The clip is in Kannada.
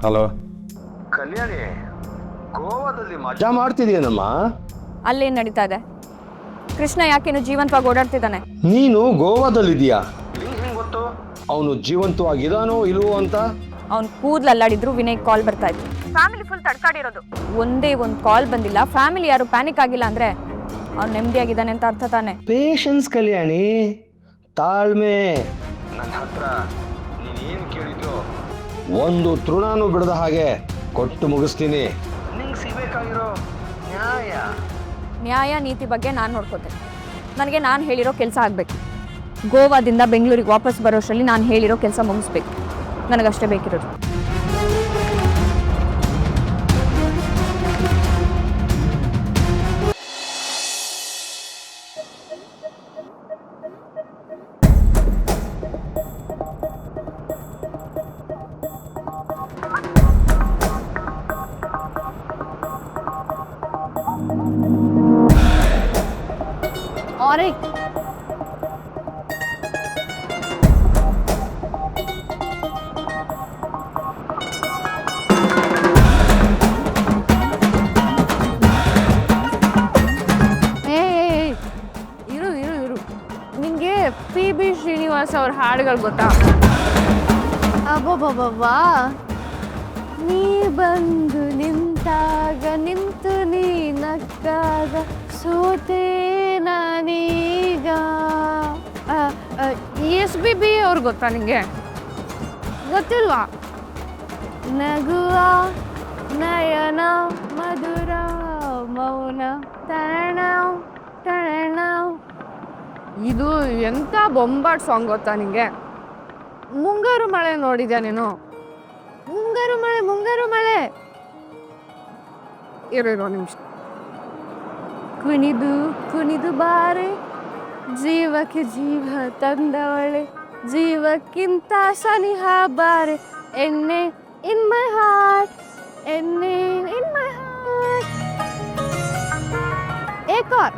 ಹಲೋ ಕಲ್ಯಾಣಿ, ಗೋವಾದಲ್ಲಿ ಮಜಾ ಮಾಡ್ತಿದೀಯನಮ್ಮ. ಅಲ್ಲೇನು ನಡೀತಾ ಇದೆ? ಕೃಷ್ಣ ಯಾಕೇನು ಜೀವಂತವಾಗಿ ಓಡಾಡ್ತಿದ್ದಾನೆ? ನೀನು ಗೋವಾದಲ್ಲಿದೀಯಾ? ಹೆಂಗ್ ಗೊತ್ತು ಅವನು ಜೀವಂತವಾಗಿದಾನೋ ಇಲ್ವೋ ಅಂತ? ಅವ್ನು ಕೂದಲು ಅಲ್ಲಾಡಿದ್ರು ವಿನಯ್ ಕಾಲ್ ಬರ್ತಾ ಇತ್ತು. ಫ್ಯಾಮಿಲಿ ಫುಲ್ ತಡ್ಕಾಡಿರೋದು. ಒಂದೇ ಒಂದು ಕಾಲ್ ಬಂದಿಲ್ಲ, ಫ್ಯಾಮಿಲಿ ಯಾರು ಪ್ಯಾನಿಕ್ ಆಗಿಲ್ಲ ಅಂದ್ರೆ ಅವ್ನು ನೆಮ್ಮದಿಯಾಗಿದ್ದಾನೆ ಅಂತ ಅರ್ಥ ತಾನೆ. ಪೇಷನ್ಸ್ ಕಲ್ಯಾಣಿ, ತಾಳ್ಮೆ. ನನ್ನ ಹತ್ರ ನೀನೇನು ಕೇಳಿದ್ಯೋ ಒಂದು ತೃಣಾನು ಬಿಡದ ಹಾಗೆ ಕೊಟ್ಟು ಮುಗಿಸ್ತೀನಿ. ನಿಂಗೆ ಸಿಗಬೇಕಾಗಿರೋ ನ್ಯಾಯ. ನ್ಯಾಯ ನೀತಿ ಬಗ್ಗೆ ನಾನು ನೋಡ್ಕೋತೇನೆ. ನನಗೆ ನಾನು ಹೇಳಿರೋ ಕೆಲಸ ಆಗಬೇಕು. ಗೋವಾದಿಂದ ಬೆಂಗಳೂರಿಗೆ ವಾಪಸ್ ಬರೋಷ್ಟರಲ್ಲಿ ನಾನು ಹೇಳಿರೋ ಕೆಲಸ ಮುಗಿಸ್ಬೇಕು. ನನಗಷ್ಟೇ ಬೇಕಿರೋದು. और ಇರು ಇರು ಇರು, ನಿಂಗೆ PB ಶ್ರೀನಿವಾಸ್ ಅವ್ರ ಹಾಡುಗಳು ಗೊತ್ತಾ? ಅಬ್ಬಬ್ಬಬ್ಬಾ, ನೀ ಬಂದು ನಿಂತಾಗ ನಿಂತು ನೀ ನಕ್ಕಾಗ ಸೋತೆ ನಾನೀಗ. SPB ಅವ್ರು ಗೊತ್ತಾ ನಿಂಗೆ? ಗೊತ್ತಿಲ್ವಾ? ನಗುವ ನಯನ ಮಧುರ ಮೌನ ತಣ ತಣ. ಇದು ಎಂಥ ಬೊಂಬಾಟ್ ಸಾಂಗ್ ಗೊತ್ತಾ ನಿಂಗೆ? ಮುಂಗಾರು ಮಳೆ ನೋಡಿದ್ಯಾ ನೀನು? ಮುಂಗಾರು ಮಳೆ ಮುಂಗಾರು ಮಳೆ. ಇರೋ ನಿಮಿಷ. ಕುಣಿದು ಕುಣಿದು ಬಾರೆ ಜೀವಕ್ಕೆ ಜೀವ ತಂದವಳೆ, ಜೀವಕ್ಕಿಂತ ಸನಿಹ ಬಾರೆ ಎಣ್ಣೆ ಇನ್ ಮೈ ಹಾರ್ಟ್, ಎಣ್ಣೆ ಇನ್ ಮೈ ಹಾರ್ಟ್. ಏಕ್ और